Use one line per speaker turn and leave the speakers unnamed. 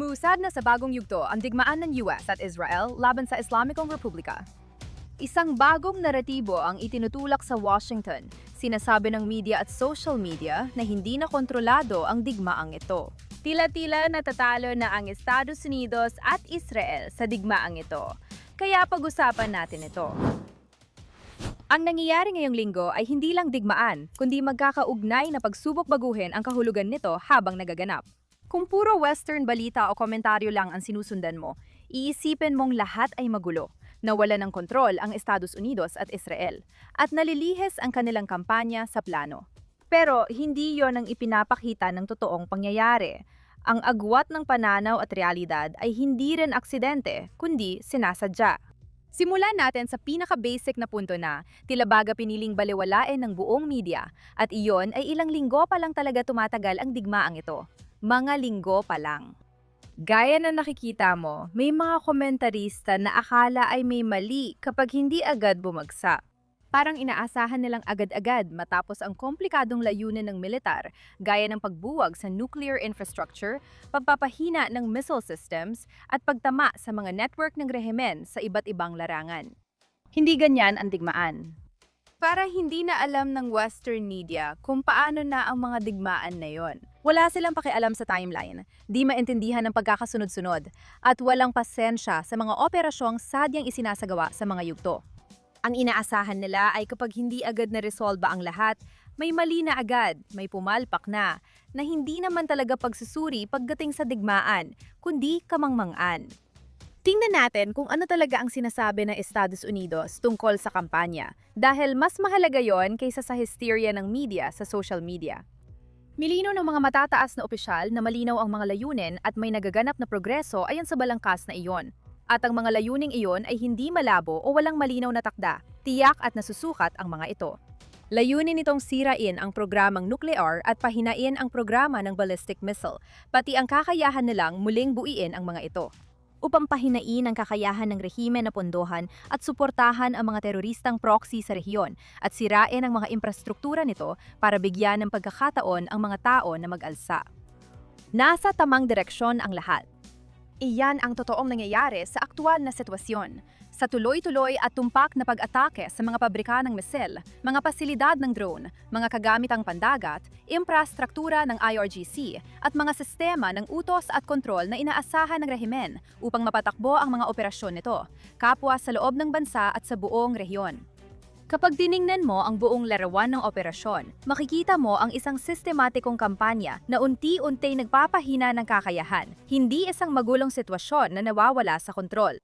Umuusad na sa bagong yugto ang digmaan ng US at Israel laban sa Islamikong Republika. Isang bagong naratibo ang itinutulak sa Washington. Sinasabi ng media at social media na hindi na kontrolado ang digmaang ito. Tila-tila natatalo na ang Estados Unidos at Israel sa digmaang ito. Kaya pag-usapan natin ito. Ang nangyayari ngayong linggo ay hindi lang digmaan, kundi magkakaugnay na pagsubok baguhin ang kahulugan nito habang nagaganap. Kung puro Western balita o komentaryo lang ang sinusundan mo, iisipin mong lahat ay magulo, nawala ng kontrol ang Estados Unidos at Israel, at nalilihis ang kanilang kampanya sa plano. Pero hindi yon ang ipinapakita ng totoong pangyayari. Ang agwat ng pananaw at realidad ay hindi rin aksidente, kundi sinasadya. Simulan natin sa pinaka-basic na punto na tila baga piniling balewalain ng buong media at iyon ay ilang linggo pa lang talaga tumatagal ang digmaang ito. Mga linggo pa lang. Gaya na nakikita mo, may mga komentarista na akala ay may mali kapag hindi agad bumagsak. Parang inaasahan nilang agad-agad matapos ang komplikadong layunin ng militar, gaya ng pagbuwag sa nuclear infrastructure, pagpapahina ng missile systems, at pagtama sa mga network ng rehimen sa iba't ibang larangan. Hindi ganyan ang digmaan. Para hindi na alam ng Western media kung paano na ang mga digmaan na yon. Wala silang pakialam sa timeline, di maintindihan ng pagkakasunod-sunod, at walang pasensya sa mga operasyong sadyang isinasagawa sa mga yugto. Ang inaasahan nila ay kapag hindi agad na-resolve ang lahat, may mali na agad, may pumalpak na hindi naman talaga pagsusuri pagdating sa digmaan, kundi kamangmangan. Tingnan natin kung ano talaga ang sinasabi ng Estados Unidos tungkol sa kampanya, dahil mas mahalaga yon kaysa sa hysteria ng media sa social media. Milino ng mga matataas na opisyal na malinaw ang mga layunin at may nagaganap na progreso ayon sa balangkas na iyon. At ang mga layuning iyon ay hindi malabo o walang malinaw na takda, tiyak at nasusukat ang mga ito. Layunin nitong sirain ang programang nuklear at pahinain ang programa ng ballistic missile, pati ang kakayahan nilang muling buuin ang mga ito. Upang pahinain ang kakayahan ng rehimen na pondohan at suportahan ang mga teroristang proxy sa rehiyon at sirain ang mga infrastruktura nito para bigyan ng pagkakataon ang mga tao na mag-alsa. Nasa tamang direksyon ang lahat. Iyan ang totoong nangyayari sa aktwal na sitwasyon. Sa tuloy-tuloy at tumpak na pag-atake sa mga pabrika ng misil, mga pasilidad ng drone, mga kagamitang pandagat, infrastruktura ng IRGC, at mga sistema ng utos at kontrol na inaasahan ng rehimen upang mapatakbo ang mga operasyon nito, kapwa sa loob ng bansa at sa buong rehiyon. Kapag tiningnan mo ang buong larawan ng operasyon, makikita mo ang isang sistematikong kampanya na unti-unti nagpapahina ng kakayahan, hindi isang magulong sitwasyon na nawawala sa kontrol.